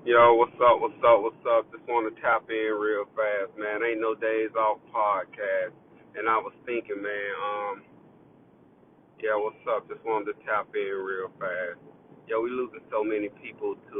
Yo, what's up, what's up, what's up? Just want to tap in real fast, man. Ain't no days off podcast. And I was thinking, man, yeah, what's up? Just wanted to tap in real fast. Yo, we losing so many people to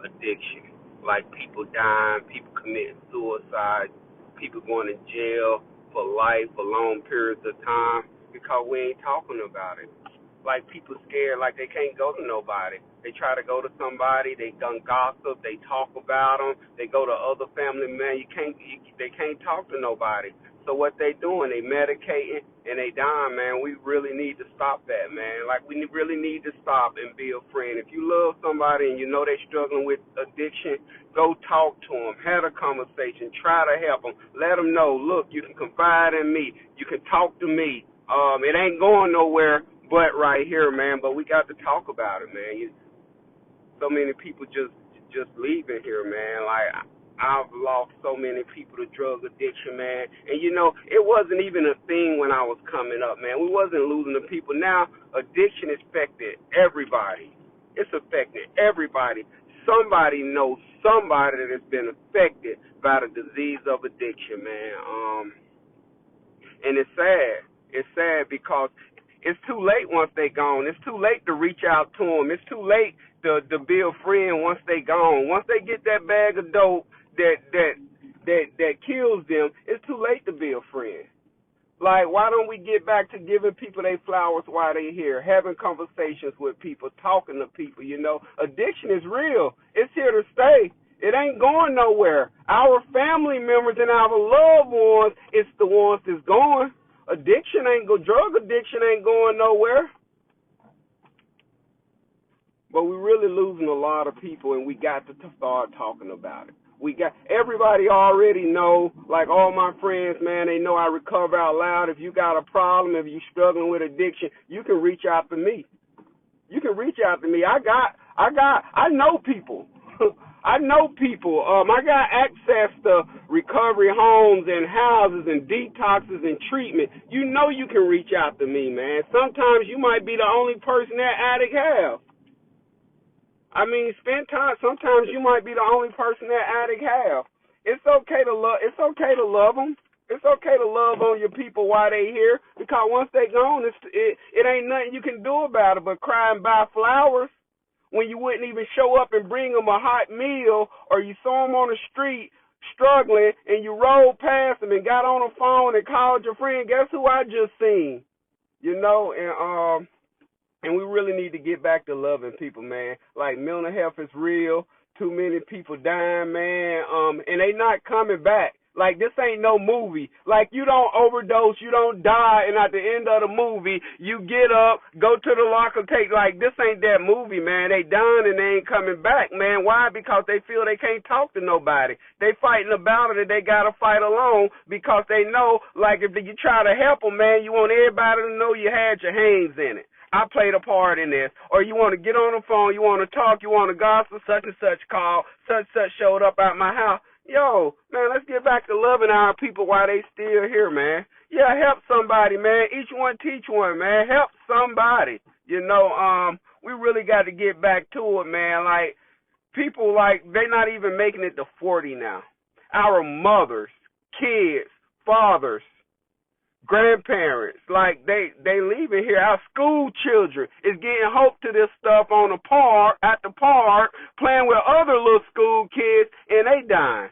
addiction. Like people dying, people committing suicide, people going to jail for life for long periods of time because we ain't talking about it. Like people scared, like they can't go to nobody. They try to go to somebody, they done gossip, they talk about them, they go to other family men. They can't talk to nobody. So what they doing? They medicating and they dying, man. We really need to stop that, man. Like we really need to stop and be a friend. If you love somebody and you know they struggling with addiction, go talk to them, have a conversation, try to help them, let them know, look, you can confide in me, you can talk to me. It ain't going nowhere but right here, man. But we got to talk about it, man. So many people just leaving here, man. Like I've lost so many people to drug addiction, man. And you know, it wasn't even a thing when I was coming up, man. We wasn't losing the people. Now addiction is affected everybody. It's affecting everybody. Somebody knows somebody that has been affected by the disease of addiction, man. And it's sad. It's sad because it's too late once they gone. It's too late to reach out to them. It's too late to be a friend once they gone. Once they get that bag of dope that kills them, it's too late to be a friend. Like, why don't we get back to giving people their flowers while they're here, having conversations with people, talking to people, you know? Addiction is real. It's here to stay. It ain't going nowhere. Our family members and our loved ones, it's the ones that's going. Drug addiction ain't going nowhere. But we're really losing a lot of people, and we got to start talking about it. Everybody already know, like all my friends, man, they know I recover out loud. If you got a problem, if you struggling with addiction, you can reach out to me. You can reach out to me. I know people. I know people. I got access to recovery homes and houses and detoxes and treatment. You know you can reach out to me, man. Sometimes you might be the only person that addict have. I mean, spend time. Sometimes you might be the only person that addict have. It's okay to love. It's okay to love them. It's okay to love on your people while they here, because once they gone, it ain't nothing you can do about it but cry and buy flowers when you wouldn't even show up and bring them a hot meal, or you saw them on the street struggling and you rolled past them and got on the phone and called your friend. Guess who I just seen? You know, and we really need to get back to loving people, man. Like, mental health is real. Too many people dying, man. And they not coming back. Like, this ain't no movie. Like, you don't overdose, you don't die, and at the end of the movie, you get up, go to the locker, like, this ain't that movie, man. They done and they ain't coming back, man. Why? Because they feel they can't talk to nobody. They fighting about it and they gotta fight alone because they know, like, if you try to help them, man, you want everybody to know you had your hands in it. I played a part in this. Or you want to get on the phone, you want to talk, you want to gossip, such and such called, such and such showed up at my house. Yo, man, let's get back to loving our people while they still here, man. Yeah, help somebody, man. Each one teach one, man. Help somebody. You know, we really got to get back to it, man. Like, people, like, they not even making it to 40 now. Our mothers, kids, fathers, grandparents, like they leaving here. Our school children is getting hope to this stuff on the park, at the park, playing with other little school kids, and they dying.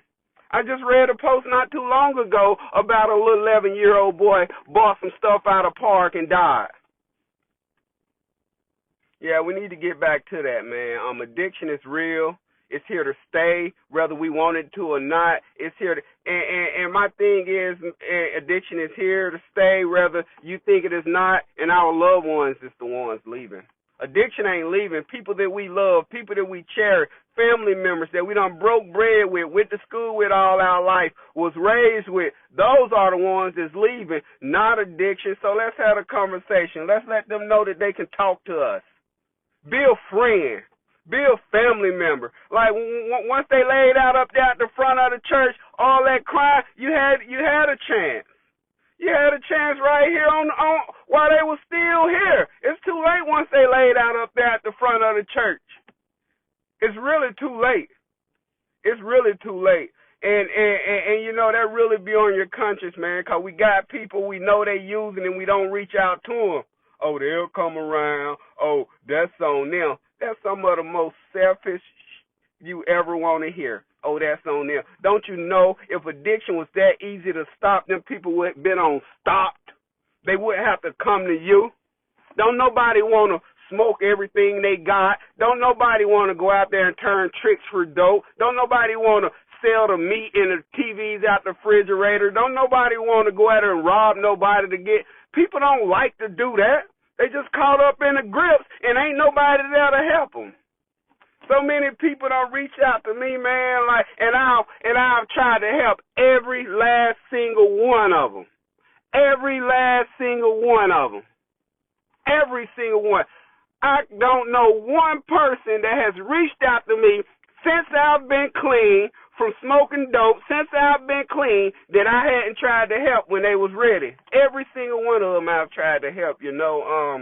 I just read a post not too long ago about a little 11-year-old boy bought some stuff out of the park and died. Yeah, we need to get back to that, man. Addiction is real. It's here to stay, whether we want it to or not. It's here to, and my thing is, addiction is here to stay, whether you think it is not, and our loved ones is the ones leaving. Addiction ain't leaving. People that we love, people that we cherish, family members that we done broke bread with, went to school with all our life, was raised with, those are the ones that's leaving, not addiction. So let's have a conversation. Let's let them know that they can talk to us. Be a friend. Be a family member. Like, once they laid out up there at the front of the church, all that crying, you had a chance. You had a chance right here on while they were still here. It's too late once they laid out up there at the front of the church. It's really too late. It's really too late. And you know, that really be on your conscience, man, because we got people we know they using and we don't reach out to them. Oh, they'll come around. Oh, that's on them. That's some of the most selfish you ever want to hear. Oh, that's on them. Don't you know if addiction was that easy to stop, them people would have been on stopped. They wouldn't have to come to you. Don't nobody want to smoke everything they got. Don't nobody want to go out there and turn tricks for dope. Don't nobody want to sell the meat and the TVs out the refrigerator. Don't nobody want to go out there and rob nobody to get. People don't like to do that. They just caught up in the grips and ain't nobody there to help them. So many people don't reach out to me, man, like, and I've tried to help every last single one of them. Every last single one of them. Every single one. I don't know one person that has reached out to me since I've been clean from smoking dope, since I've been clean, that I hadn't tried to help when they was ready. Every single one of them I've tried to help, you know.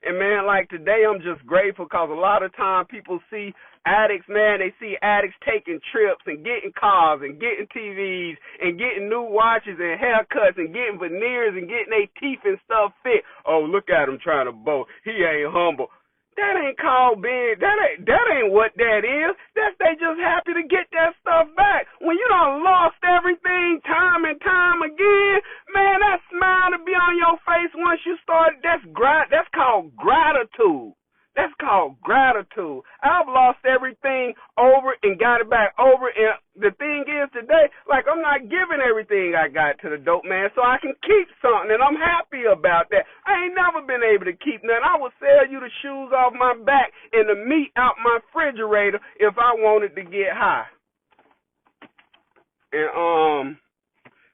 And, man, like today I'm just grateful because a lot of time people see addicts, man, they see addicts taking trips and getting cars and getting TVs and getting new watches and haircuts and getting veneers and getting their teeth and stuff fit. Oh, look at him trying to boast. He ain't humble. That ain't called being, that ain't what that is. That's they just happy to get that stuff back. When you done lost everything time and time again, man, that smile to be on your face once you start, that's called gratitude. That's called gratitude. I've lost everything over and got it back over. And the thing is today, like, I'm not giving everything I got to the dope man so I can keep something, and I'm happy about that. I ain't never been able to keep nothing. I would sell you the shoes off my back and the meat out my refrigerator if I wanted to get high. And,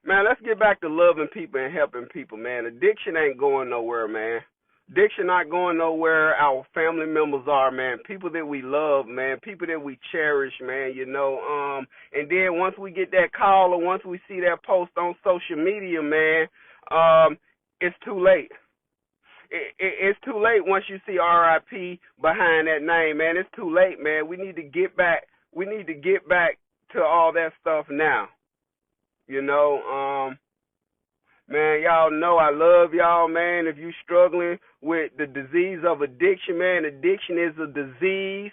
man, let's get back to loving people and helping people, man. Addiction ain't going nowhere, man. Addiction not going nowhere. Our family members are, man. People that we love, man. People that we cherish, man, you know. And then once we get that call or once we see that post on social media, man, it's too late. It's too late once you see RIP behind that name, man. It's too late, man. We need to get back. We need to get back to all that stuff now, you know. Man, y'all know I love y'all, man. If you struggling with the disease of addiction, man, addiction is a disease.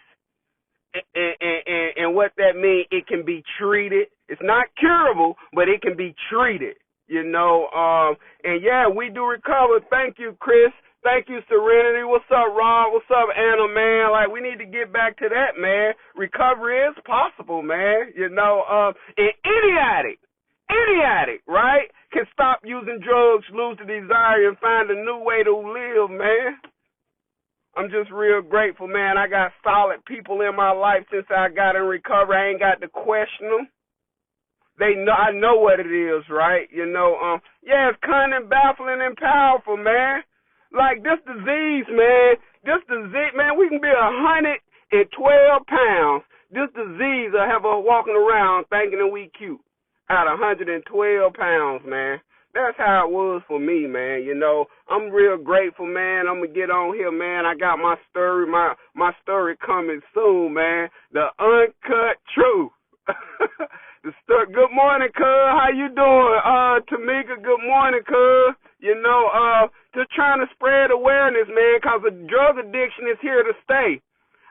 And what that means, it can be treated. It's not curable, but it can be treated, you know. And, yeah, we do recover. Thank you, Chris. Thank you, Serenity. What's up, Rob? What's up, Anna, man? Like, we need to get back to that, man. Recovery is possible, man. You know, and any addict, right, can stop using drugs, lose the desire, and find a new way to live, man. I'm just real grateful, man. I got solid people in my life since I got in recovery. I ain't got to question them. They know, I know what it is, right? You know, yeah, it's cunning, baffling, and powerful, man. Like this disease, man. We can be 112 pounds. This disease will have us walking around thinking that we cute. At 112 pounds, man. That's how it was for me, man. You know, I'm real grateful, man. I'm going to get on here, man. I got my story, my story coming soon, man. The uncut truth. Good morning, cuz. How you doing? Tamika, good morning, cuz. You know, just trying to spread awareness, man, because the drug addiction is here to stay.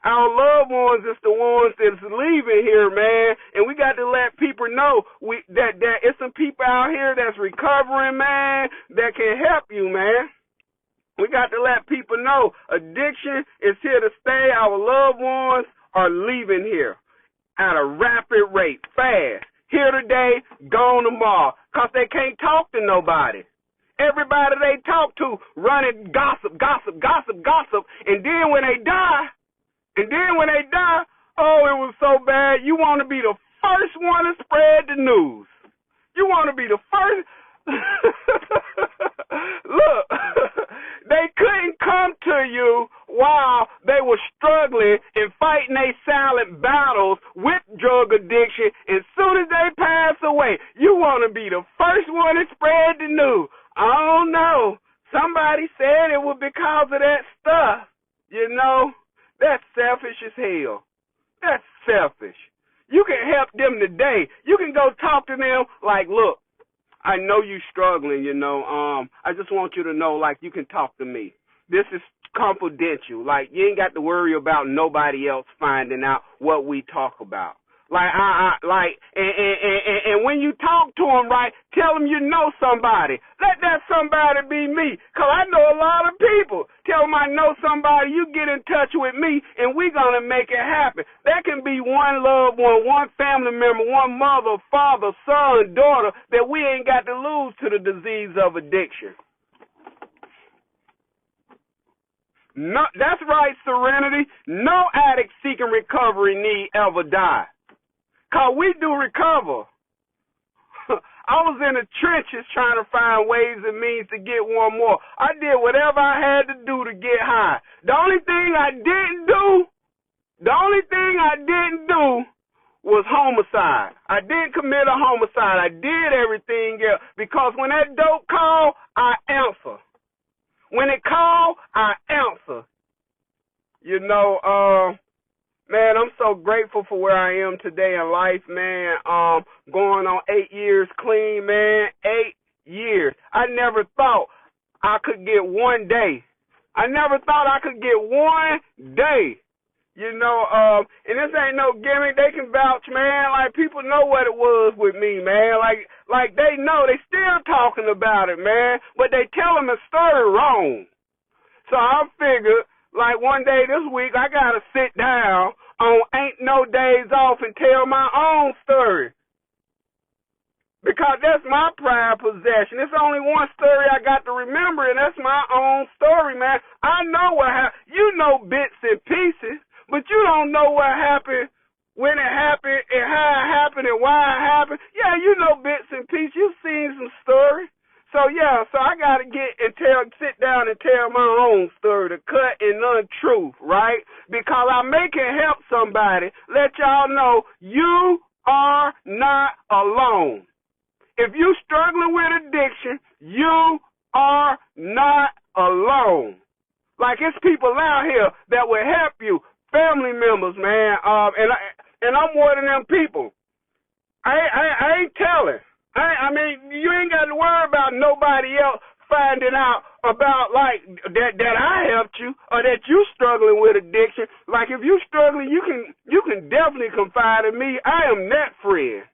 Our loved ones is the ones that's leaving here, man, and we got to let people know that it's some people out here that's recovering, man, that can help you, man. We got to let people know addiction is here to stay. Our loved ones are leaving here at a rapid rate, fast. Here today, gone tomorrow, because they can't talk to nobody. Everybody they talk to running gossip, and then when they die, oh, it was so bad. You want to be the first one to spread the news. You want to be the first. Look, they couldn't come to you while they were struggling and fighting their silent battles with drug addiction. As soon as they pass away, you want to be the first one to spread the news. I don't know. Somebody said it was because of that stuff, you know. That's selfish as hell. That's selfish. You can help them today. You can go talk to them like, look, I know you struggling, I just want you to know, like, you can talk to me. This is confidential. Like, you ain't got to worry about nobody else finding out what we talk about. Like, and when you talk to them, right, tell them you know somebody. Let that somebody be me, because I know a lot of people. Tell them I know somebody, you get in touch with me, and we going to make it happen. That can be one loved one, one family member, one mother, father, son, daughter, that we ain't got to lose to the disease of addiction. No, that's right, Serenity. No addict seeking recovery need ever die. Because we do recover. I was in the trenches trying to find ways and means to get one more. I did whatever I had to do to get high. The only thing I didn't do was homicide. I didn't commit a homicide. I did everything else because when that dope called, I answer. When it called, I answer. Man, I'm so grateful for where I am today in life, man. Going on 8 years clean, man. 8 years. I never thought I could get 1 day. I never thought I could get 1 day. And this ain't no gimmick. They can vouch, man. Like, people know what it was with me, man. Like they know. They still talking about it, man. But they telling the story wrong. So I figured, like, one day this week, I got to sit down on Ain't No Days Off and tell my own story. Because that's my pride possession. It's only one story I got to remember, and that's my own story, man. I know what happened. You know bits and pieces, but you don't know what happened, when it happened, and how it happened, and why it happened. Yeah, you know bits and pieces. You've seen some stories. So I got to sit down and tell my own story, the cut and untruth, right? Because I may can help somebody, let y'all know you are not alone. If you struggling with addiction, you are not alone. Like, it's people out here that will help you, family members, man. And I'm one of them people. I ain't telling. I mean, you ain't got to worry about nobody else finding out about, like, that I helped you or that you struggling with addiction. Like, if you struggling, you can definitely confide in me. I am that friend.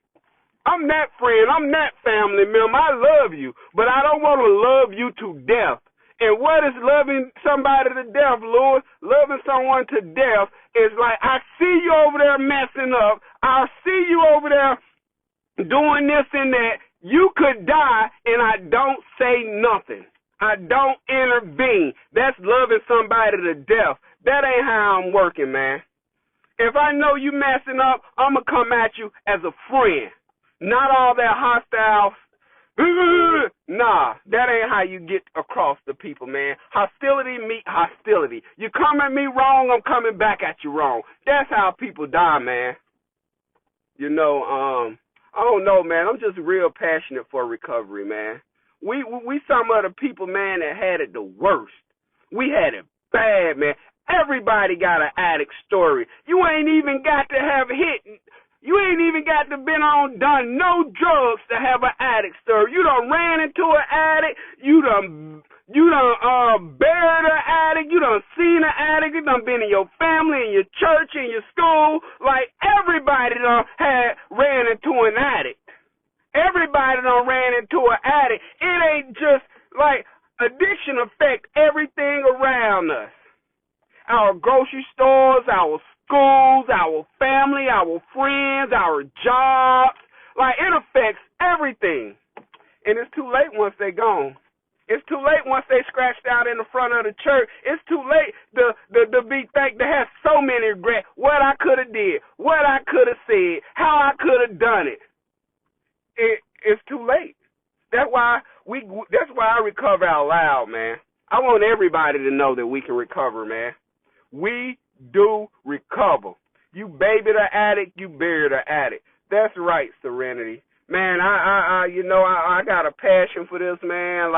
I'm that friend. I'm that family member. I love you, but I don't want to love you to death. And what is loving somebody to death, Lord? Loving someone to death is like, I see you over there messing up. I see you over there doing this and that. You could die, and I don't say nothing. I don't intervene. That's loving somebody to death. That ain't how I'm working, man. If I know you messing up, I'm going to come at you as a friend. Not all that hostile. Nah, that ain't how you get across to people, man. Hostility meet hostility. You come at me wrong, I'm coming back at you wrong. That's how people die, man. I don't know, man. I'm just real passionate for recovery, man. We some of the people, man, that had it the worst. We had it bad, man. Everybody got an addict story. You ain't even got to have hit. You ain't even got to done no drugs to have an addict story. You done ran into an addict. You done buried an addict. You done seen an addict. You done been in your family, in your church, in your school. Like, everybody done ran into an addict. Everybody done ran into an addict. It ain't just like addiction affect everything around us. Our grocery stores, our schools, our family, our friends, our jobs. Like, it affects everything. And it's too late once they gone. It's too late once they scratched out in the front of the church. It's too late to be thanked to have so many regrets. What I could have did, what I could have said, how I could have done it. It's too late. That's why I recover out loud, man. I want everybody to know that we can recover, man. We do recover. You baby the addict, you bury the addict. That's right, Serenity. Man, I got a passion for this, man.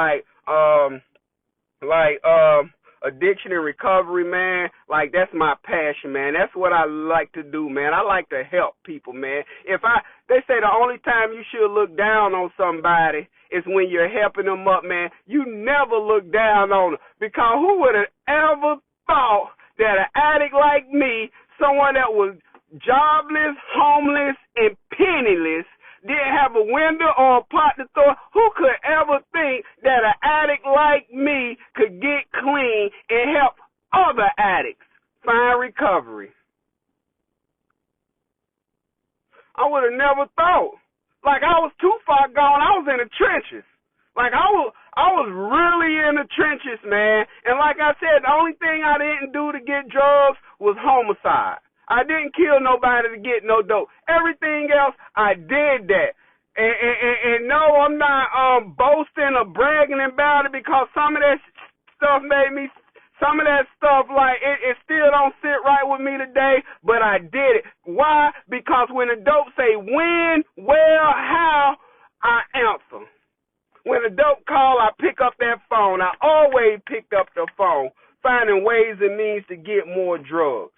addiction and recovery, man, like that's my passion, man. That's what I like to do, man. I like to help people, man. They say the only time you should look down on somebody is when you're helping them up, man. You never look down on them, because who would have ever thought that an addict like me, someone that was jobless, homeless, and penniless, didn't have a window or a pot to throw, who could ever think that an addict like me could get clean and help other addicts find recovery? I would have never thought. Like, I was too far gone. I was in the trenches. Like, I was really in the trenches, man. And like I said, the only thing I didn't do to get drugs was homicide. I didn't kill nobody to get no dope. Everything else, I did that. And no, I'm not boasting or bragging about it, because some of that stuff some of that stuff, like, it still don't sit right with me today, but I did it. Why? Because when the dope say when, where, how, I answer. When the dope call, I pick up that phone. I always picked up the phone, finding ways and means to get more drugs.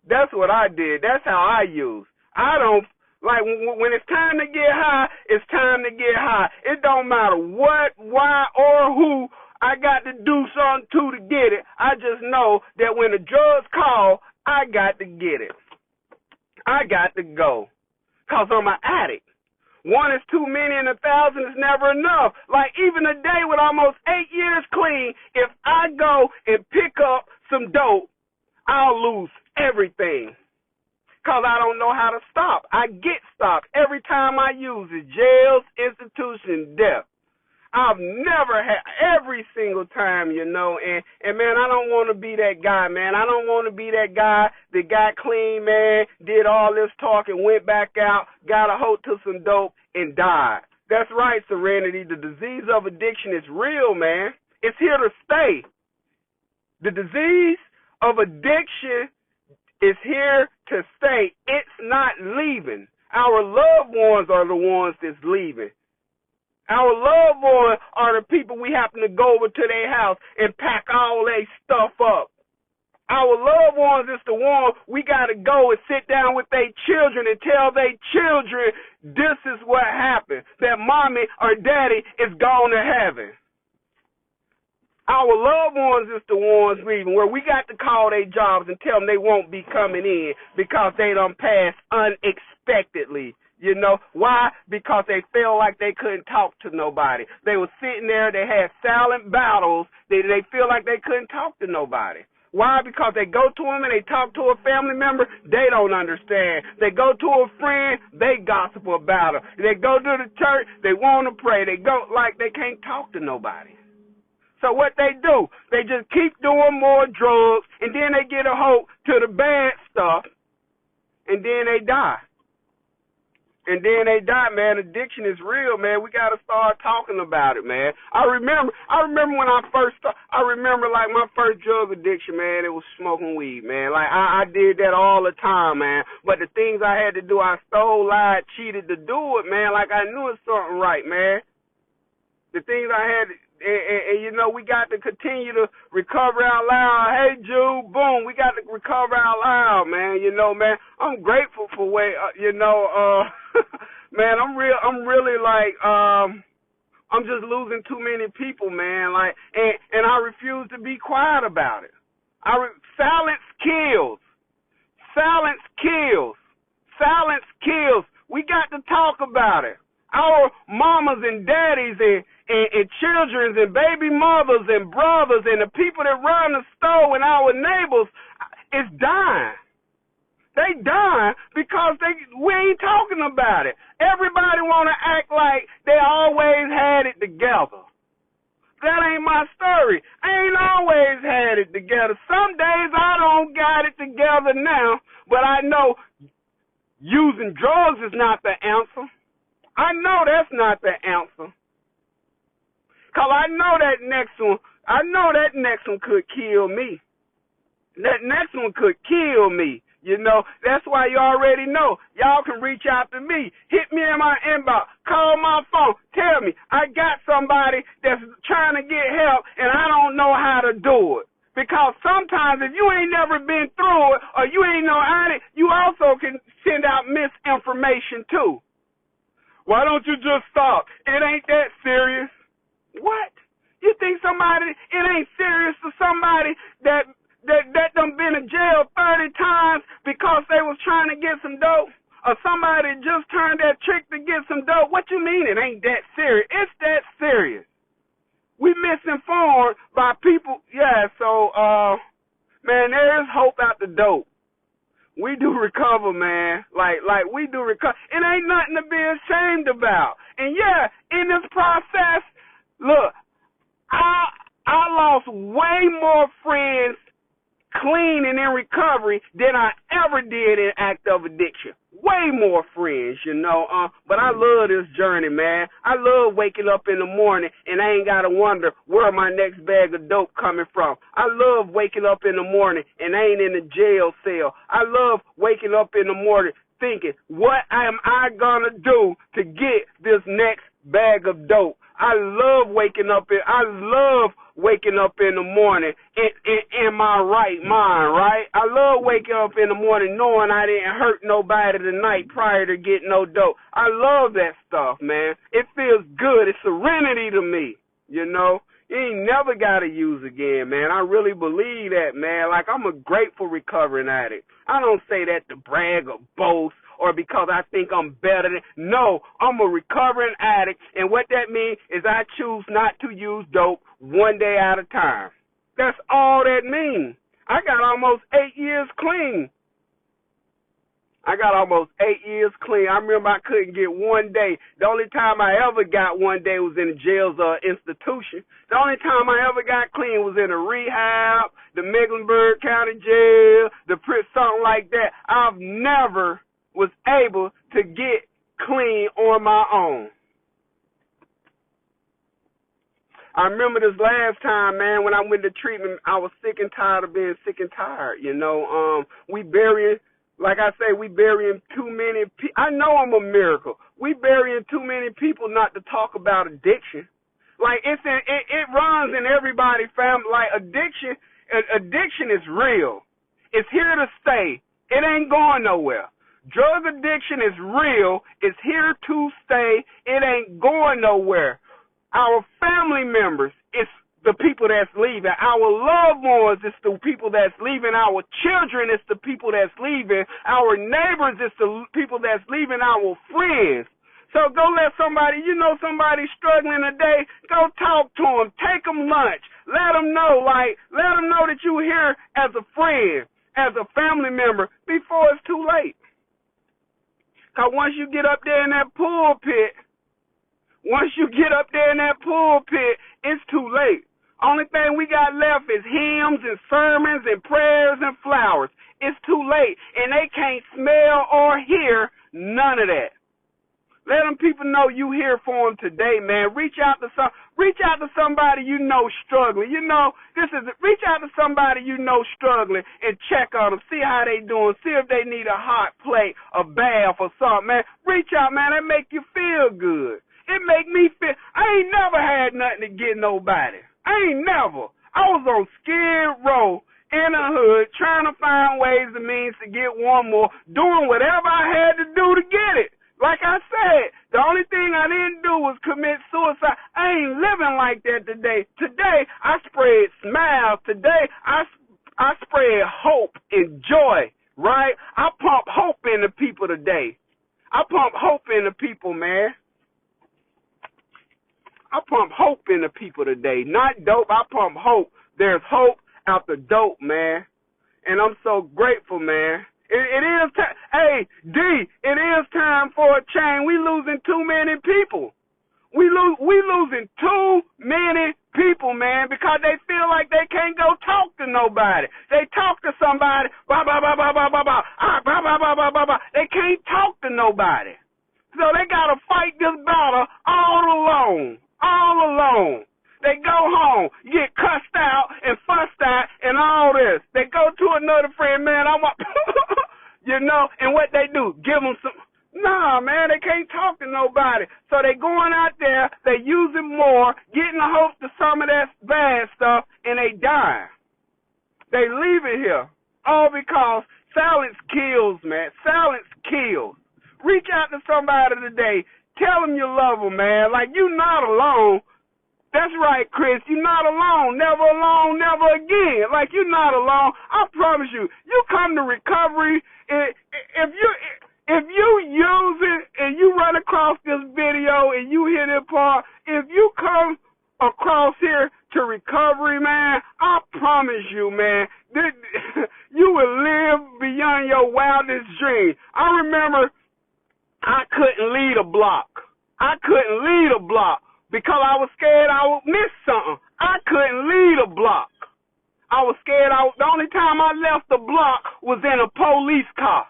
That's what I did. That's how I use. I don't, like, when it's time to get high, it's time to get high. It don't matter what, why, or who I got to do something to get it. I just know that when the drugs call, I got to get it. I got to go, because I'm an addict. One is too many and 1,000 is never enough. Like, even a day with almost 8 years clean, if I go and pick up some dope, I'll lose everything, because I don't know how to stop. I get stopped every time I use it. Jails, institution, death. I've never had, every single time, and man, I don't want to be that guy, man. I don't want to be that guy that got clean, man, did all this talk and went back out, got a hold to some dope and died. That's right, Serenity. The disease of addiction is real, man. It's here to stay. The disease of addiction is here to stay. It's not leaving. Our loved ones are the ones that's leaving. Our loved ones are the people we happen to go over to their house and pack all their stuff up. Our loved ones is the ones we got to go and sit down with their children and tell their children this is what happened, that mommy or daddy is gone to heaven. Our loved ones is the ones leaving, where we got to call their jobs and tell them they won't be coming in because they done passed unexpectedly. You know why? Because they felt like they couldn't talk to nobody. They were sitting there, they had silent battles, they feel like they couldn't talk to nobody. Why? Because they go to them and they talk to a family member, they don't understand. They go to a friend, they gossip about them. They go to the church, they want to pray. They go like they can't talk to nobody. So what they do, they just keep doing more drugs, and then they get a hold to the bad stuff, and then they die. And then they die, man. Addiction is real, man. We got to start talking about it, man. I remember when I first started, like my first drug addiction, man, it was smoking weed, man. Like I did that all the time, man. But the things I had to do, I stole, lied, cheated to do it, man. Like I knew it was something right, man. The things I had to, and we got to continue to recover out loud. Hey, Jude, boom, we got to recover out loud, man. Man, I'm grateful for man, I'm really like, I'm just losing too many people, man. Like, and I refuse to be quiet about it. Silence kills. Silence kills. Silence kills. We got to talk about it. Our mamas and daddies and children and baby mothers and brothers and the people that run the store and our neighbors is dying. They dying because we ain't talking about it. Everybody want to act like they always had it together. That ain't my story. I ain't always had it together. Some days I don't got it together now, but I know using drugs is not the answer. I know that's not the answer. Because I know that next one could kill me. That next one could kill me. That's why you already know. Y'all can reach out to me. Hit me in my inbox. Call my phone. Tell me, I got somebody that's trying to get help and I don't know how to do it. Because sometimes if you ain't never been through it or you ain't no addict, you also can send out misinformation too. Why don't you just stop? It ain't that serious. What? You think it ain't serious to somebody that done been in jail 30 times because they was trying to get some dope? Or somebody just turned that trick to get some dope? What you mean it ain't that serious? It's that serious. We misinformed by people. Yeah, so, man, there is hope out the dope. We do recover, man. Like we do recover. It ain't nothing to be ashamed about. And yeah, in this process, look, I lost way more friends clean and in recovery than I ever did in active addiction. Way more friends, but I love this journey, man. I love waking up in the morning and I ain't got to wonder where my next bag of dope coming from. I love waking up in the morning and I ain't in a jail cell. I love waking up in the morning thinking, what am I going to do to get this next bag of dope? I love waking up in the morning in my right mind, right? I love waking up in the morning knowing I didn't hurt nobody the night prior to getting no dope. I love that stuff, man. It feels good. It's serenity to me, You ain't never got to use again, man. I really believe that, man. Like, I'm a grateful recovering addict. I don't say that to brag or boast or because I think I'm better than. No, I'm a recovering addict, and what that means is I choose not to use dope one day at a time. That's all that means. I got almost 8 years clean. I remember I couldn't get one day. The only time I ever got one day was in the jail's institution. The only time I ever got clean was in a rehab, the Mecklenburg County Jail, something like that. I've never was able to get clean on my own. I remember this last time, man, when I went to treatment, I was sick and tired of being sick and tired. We burying too many people. I know I'm a miracle. We burying too many people not to talk about addiction. Like it runs in everybody's family. Like addiction is real. It's here to stay. It ain't going nowhere. Drug addiction is real. It's here to stay. It ain't going nowhere. Our family members, it's the people that's leaving. Our loved ones, it's the people that's leaving. Our children, it's the people that's leaving. Our neighbors, it's the people that's leaving. Our friends. So go let somebody struggling today, go talk to them. Take them lunch. Let them know that you're here as a friend, as a family member before it's too late. Because once you get up there in that pulpit, it's too late. Only thing we got left is hymns and sermons and prayers and flowers. It's too late, and they can't smell or hear none of that. Let them people know you here for them today, man. Reach out to somebody you know struggling. Reach out to somebody you know struggling and check on them. See how they doing. See if they need a hot plate, a bath, or something, man. Reach out, man. That make you feel good. It make me feel. I ain't never had nothing to get nobody. I was on Skid Row in the hood trying to find ways and means to get one more, doing whatever I had to do to get it. Like I said, the only thing I didn't do was commit suicide. I ain't living like that today. Today, I spread smiles. Today, I spread hope and joy, right? I pump hope in the people today. I pump hope in the people, man. I pump hope in the people today. Not dope, I pump hope. There's hope out the dope, man. And I'm so grateful, man. It is time. Hey, D, it is time for a change. We losing too many people. We losing too many people, man, because they feel like they can't go talk to nobody. They talk to somebody, blah, blah, blah, blah, blah, blah, blah, blah, blah, blah, blah, blah, blah. They can't talk to nobody. So they got to fight this battle all alone. They go home, get cussed out and fussed at and all this. They go to another friend, man, and what they do, give them some. Nah, man, they can't talk to nobody. So they going out there, they using more, getting a host of some of that bad stuff, and they dying. They leave it here. All because silence kills, man. Silence kills. Reach out to somebody today. Tell them you love them, man. Like, you're not alone. That's right, Chris. You're not alone. Never alone, never again. Like, you're not alone. I promise you. You come to recovery. If you use it and you run across this video and you hear this part, if you come across here to recovery, man, I promise you, man, you will live beyond your wildest dreams. I remember I couldn't lead a block. Because I was scared I would miss something. I couldn't lead a block. I was scared. The only time I left the block was in a police car.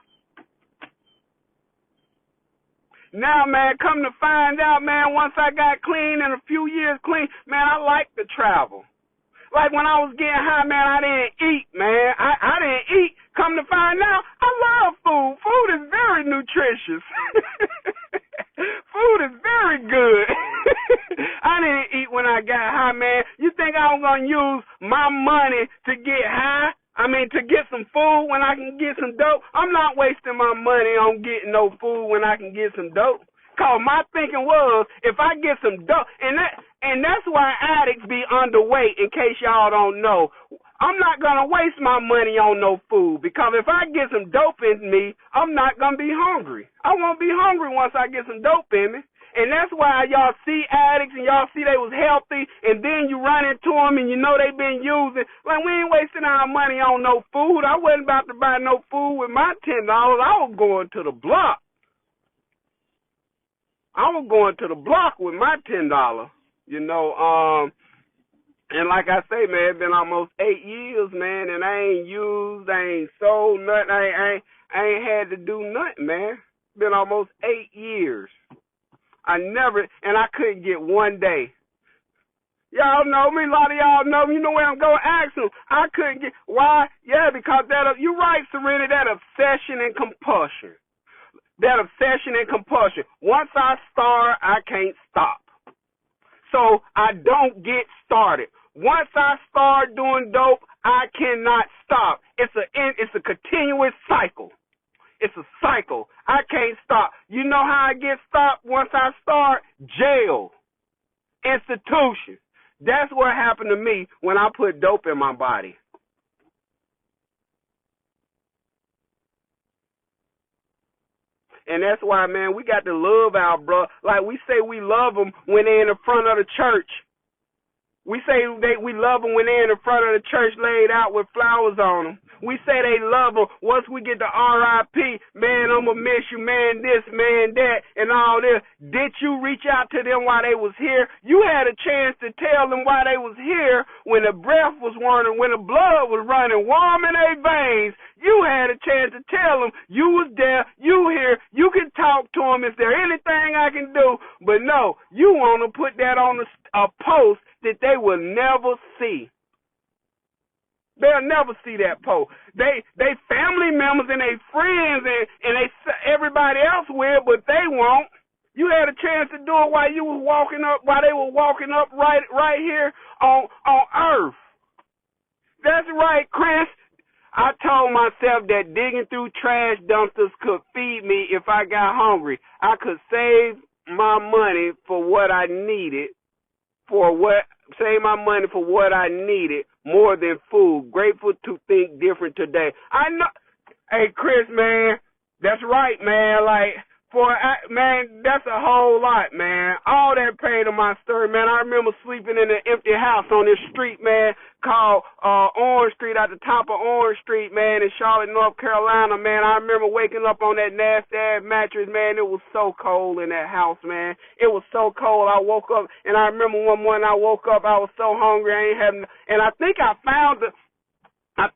Now, man, come to find out, man, once I got clean and a few years clean, man, I like to travel. Like when I was getting high, man, I didn't eat, man. I didn't eat. Come to find out, I love food. Food is very nutritious. Food is very good. I didn't eat when I got high, man. You think I was going to use my money to get high? To get some food when I can get some dope? I'm not wasting my money on getting no food when I can get some dope. Because my thinking was, if I get some dope, and that's why addicts be underweight, in case y'all don't know. I'm not going to waste my money on no food, because if I get some dope in me, I'm not going to be hungry. I won't be hungry once I get some dope in me. And that's why y'all see addicts and y'all see they was healthy, and then you run into them and you know they been using. Like, we ain't wasting our money on no food. I wasn't about to buy no food with my $10. I was going to the block. With my $10, and like I say, man, it's been almost 8 years, man, and I ain't used, I ain't sold nothing, I ain't had to do nothing, man. It's been almost 8 years. And I couldn't get one day. Y'all know me, a lot of y'all know me, you know where I'm going to ask them. I couldn't get, why? Yeah, because you're right, Serena, that obsession and compulsion. Once I start, I can't stop. So I don't get started. Once I start doing dope, I cannot stop. It's a continuous cycle. It's a cycle. I can't stop. You know how I get stopped once I start? Jail. Institution. That's what happened to me when I put dope in my body. And that's why, man, we got to love our bro. Like we say we love them when they're in the front of the church. We say we love them when they're in the front of the church laid out with flowers on them. We say they love them. Once we get to R.I.P., man, I'm going to miss you, man, this, man, that, and all this. Did you reach out to them while they was here? You had a chance to tell them why they was here when the breath was running, when the blood was running warm in their veins. You had a chance to tell them you was there, you here, you can talk to them. Is there anything I can do? But no, you want to put that on a post that they will never see. They'll never see that post. They family members and they friends and they everybody else will, but they won't. You had a chance to do it while they were walking up right here on earth. That's right, Chris. I told myself that digging through trash dumpsters could feed me if I got hungry. I could save my money for what I needed, more than food. Grateful to think different today. I know. Hey, Chris, man, that's right, man. Like, man, that's a whole lot, man. All that paid to my story, man. I remember sleeping in an empty house on this street, man, called Orange Street, at the top of Orange Street, man, in Charlotte, North Carolina, man. I remember waking up on that nasty-ass mattress, man. It was so cold in that house, man. It was so cold. I woke up, and I remember one morning I woke up, I was so hungry, and I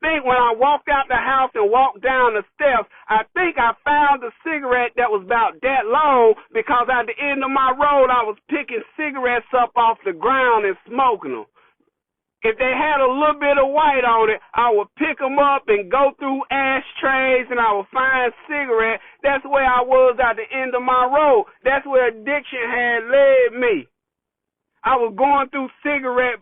think when I walked out the house and walked down the steps, I think I found a cigarette that was about that long, because at the end of my road, I was picking cigarettes up off the ground and smoking them. If they had a little bit of white on it, I would pick them up and go through ashtrays, and I would find cigarettes. That's where I was at the end of my road. That's where addiction had led me. I was going through cigarette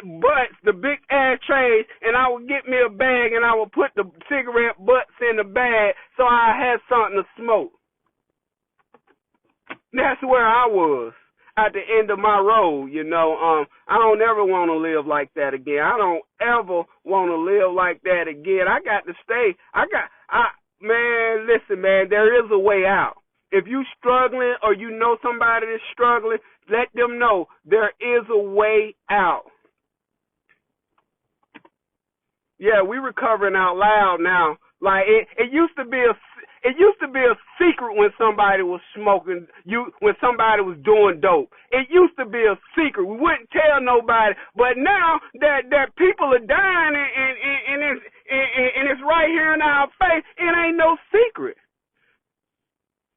butts, the big ashtrays, and I would get me a bag and I would put the cigarette butts in the bag so I had something to smoke. That's where I was at the end of my road, you know. I don't ever want to live like that again. I don't ever want to live like that again. I got to stay. Man, listen, man, there is a way out. If you struggling or you know somebody that's struggling, let them know there is a way out. Yeah, we recovering out loud now. Like it used to be a secret when somebody was smoking, when somebody was doing dope. It used to be a secret. We wouldn't tell nobody. But now that people are dying and it's right here in our face, it ain't no secret.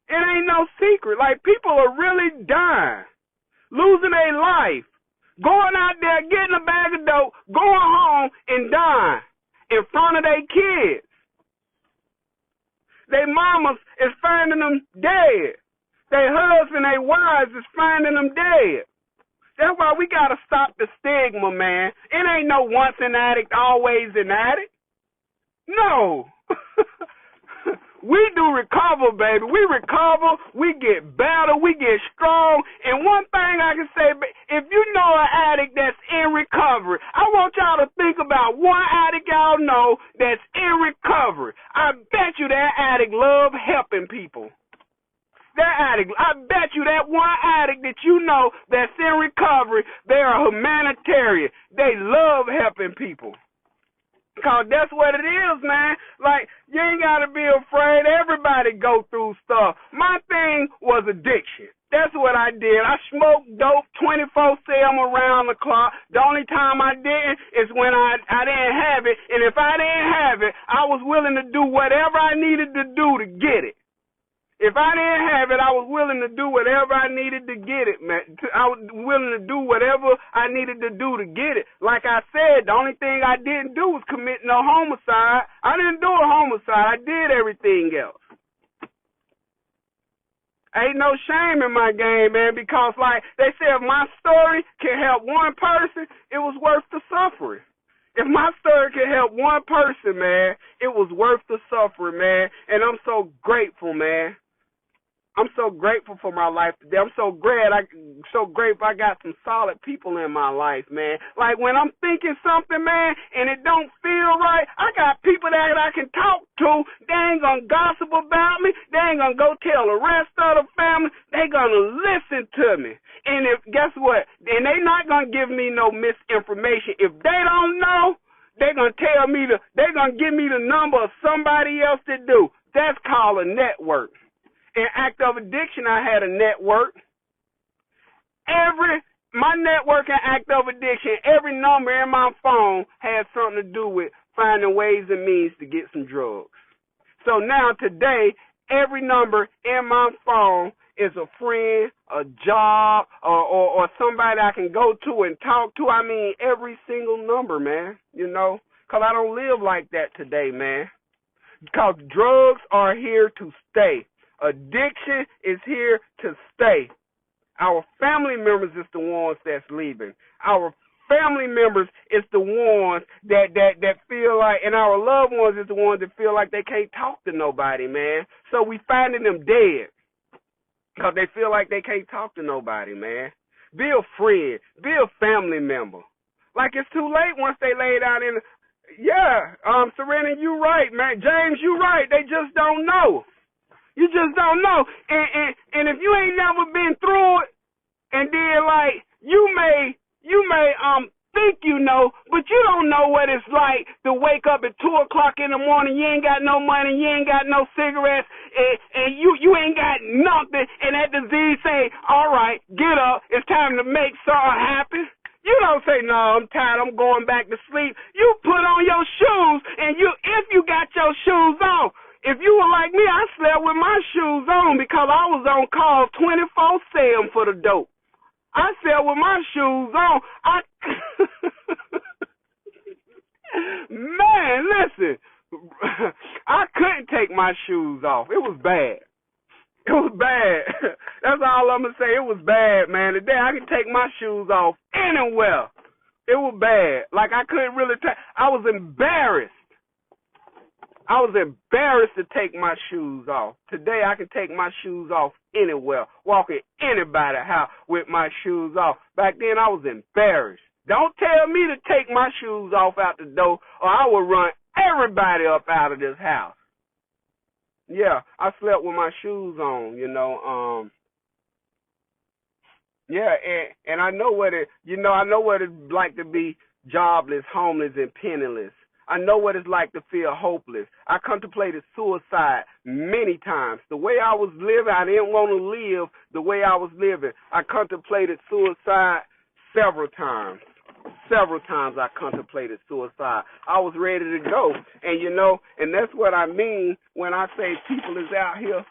It ain't no secret. Like, people are really dying, losing their life, going out there, getting a bag of dope, going home and dying in front of their kids. Their mamas is finding them dead. Their husband, their wives is finding them dead. That's why we got to stop the stigma, man. It ain't no once an addict, always an addict. No. We do recover, baby. We recover. We get better. We get strong. And one thing I can say, if you know an addict that's in recovery, I want y'all to think about one addict y'all know that's in recovery. I bet you that addict love helping people. I bet you that one addict that you know that's in recovery, they're a humanitarian. They love helping people. Because that's what it is, man. Like, you ain't got to be afraid. Everybody go through stuff. My thing was addiction. That's what I did. I smoked dope 24/7 around the clock. The only time I didn't is when I didn't have it. And if I didn't have it, I was willing to do whatever I needed to do to get it. If I didn't have it, I was willing to do whatever I needed to get it, man. I was willing to do whatever I needed to do to get it. Like I said, the only thing I didn't do was commit no homicide. I didn't do a homicide. I did everything else. Ain't no shame in my game, man, because like they said, if my story can help one person, it was worth the suffering. If my story can help one person, man, it was worth the suffering, man. And I'm so grateful, man. I'm so grateful for my life today. I'm so grateful I got some solid people in my life, man. Like, when I'm thinking something, man, and it don't feel right, I got people that I can talk to. They ain't gonna gossip about me. They ain't gonna go tell the rest of the family. They gonna listen to me. And guess what? And they not gonna give me no misinformation. If they don't know, they're gonna give me the number of somebody else to do. That's called a network. In Act of Addiction, I had a network. My network in Act of Addiction, every number in my phone had something to do with finding ways and means to get some drugs. So now today, every number in my phone is a friend, a job, or somebody I can go to and talk to. I mean, every single number, man, you know, because I don't live like that today, man. Because drugs are here to stay. Addiction is here to stay. Our family members is the ones that's leaving. Our family members is the ones that feel like, and our loved ones is the ones that feel like they can't talk to nobody, man. So we finding them dead because they feel like they can't talk to nobody, man. Be a friend. Be a family member. Like, it's too late once they lay down in the... Yeah, Serena, you right, man. James, you right. They just don't know. You just don't know. And if you ain't never been through it, and then, like, you may think you know, but you don't know what it's like to wake up at 2 o'clock in the morning, you ain't got no money, you ain't got no cigarettes, and you ain't got nothing, and that disease say, all right, get up, it's time to make something happen. You don't say, no, I'm tired, I'm going back to sleep. You put on your shoes, and if you got your shoes on, if you were like me, I slept with my shoes on because I was on call 24/7 for the dope. I slept with my shoes on. Man, listen, I couldn't take my shoes off. It was bad. It was bad. That's all I'm going to say. It was bad, man. Today I can take my shoes off anywhere. It was bad. Like I couldn't really take. I was embarrassed. I was embarrassed to take my shoes off. Today I can take my shoes off anywhere, walk in anybody's house with my shoes off. Back then I was embarrassed. Don't tell me to take my shoes off out the door or I will run everybody up out of this house. Yeah, I slept with my shoes on, Yeah, and I know I know what it's like to be jobless, homeless, and penniless. I know what it's like to feel hopeless. I contemplated suicide many times. The way I was living, I didn't want to live the way I was living. I contemplated suicide several times. Several times I contemplated suicide. I was ready to go. And that's what I mean when I say people is out here.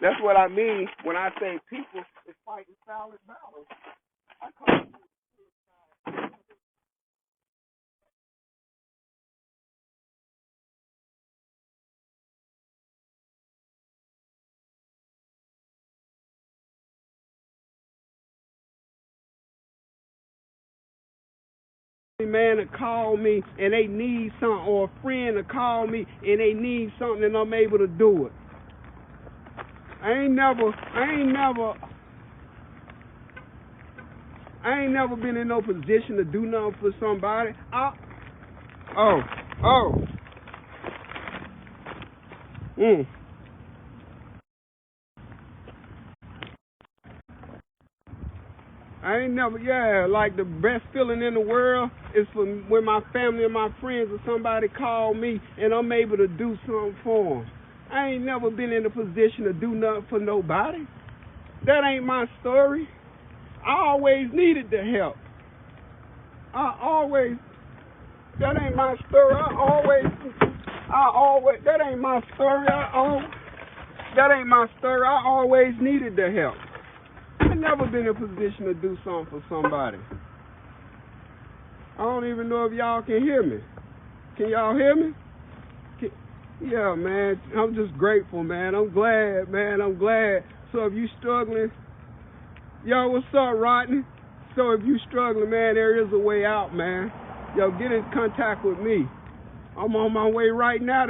That's what I mean when I say people is fighting silent battles. Man to call me and they need something, or a friend to call me and they need something and I'm able to do it. I ain't never been in no position to do nothing for somebody. I ain't never, like the best feeling in the world is for when my family and my friends or somebody call me and I'm able to do something for them. I ain't never been in a position to do nothing for nobody. That ain't my story. I always needed the help. That ain't my story. That ain't my story. That ain't my story. I always needed the help. I never been in a position to do something for somebody. I don't even know if y'all can hear me. Can y'all hear me? Yeah, man. I'm just grateful, man. I'm glad, man. I'm glad. So if you struggling, yo, what's up, Rodney? So if you struggling, man, there is a way out, man. Yo, get in contact with me. I'm on my way right now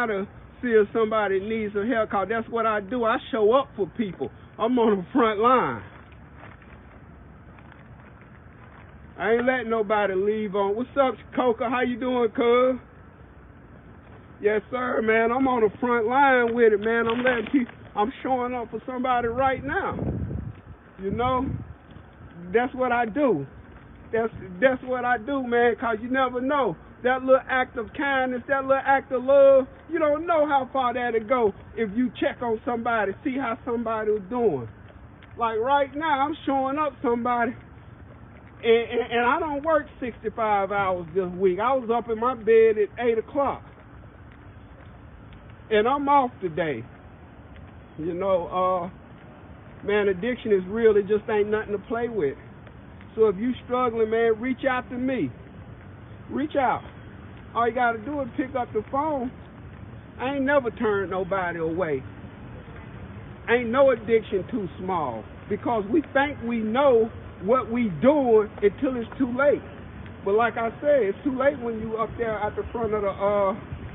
to see if somebody needs some help, cause that's what I do. I show up for people. I'm on the front line. I ain't letting nobody leave on. What's up, Coca? How you doing, cuz? Yes, sir, man. I'm on the front line with it, man. I'm showing up for somebody right now. That's what I do. That's what I do, man, cause you never know. That little act of kindness, that little act of love, you don't know how far that'll go if you check on somebody, see how somebody's doing. Like right now, I'm showing up somebody, and I don't work 65 hours this week. I was up in my bed at 8 o'clock, and I'm off today. Man, addiction is real. It just ain't nothing to play with. So if you struggling, man, reach out to me. Reach out. All you got to do is pick up the phone. I ain't never turned nobody away. Ain't no addiction too small, because we think we know what we doing until it's too late. But like I said, it's too late when you up there at the front of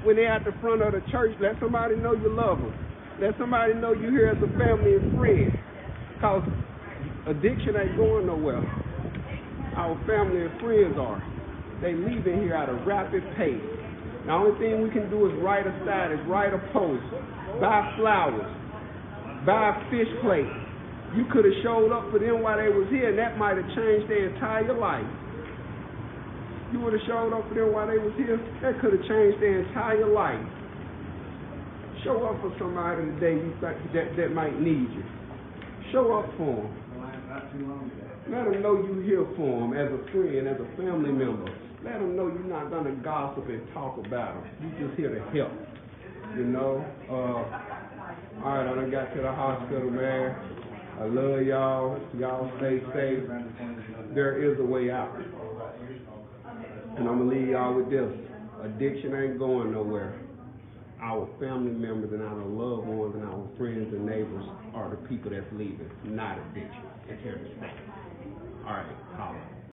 when they're at the front of the church. Let somebody know you love them. Let somebody know you here as a family and friend. Because addiction ain't going nowhere. Our family and friends are. They leaving here at a rapid pace. The only thing we can do is write a status, write a post, buy flowers, buy a fish plate. You could have showed up for them while they was here, and that might have changed their entire life. You would have showed up for them while they was here, that could have changed their entire life. Show up for somebody today you think that might need you. Show up for them. Let them know you're here for them as a friend, as a family member. Let them know you're not going to gossip and talk about them. You're just here to help. All right, I done got to the hospital, man. I love y'all. Y'all stay safe. There is a way out. And I'm going to leave y'all with this. Addiction ain't going nowhere. Our family members and our loved ones and our friends and neighbors are the people that's leaving, not addiction. It's here to stay. All right, holla.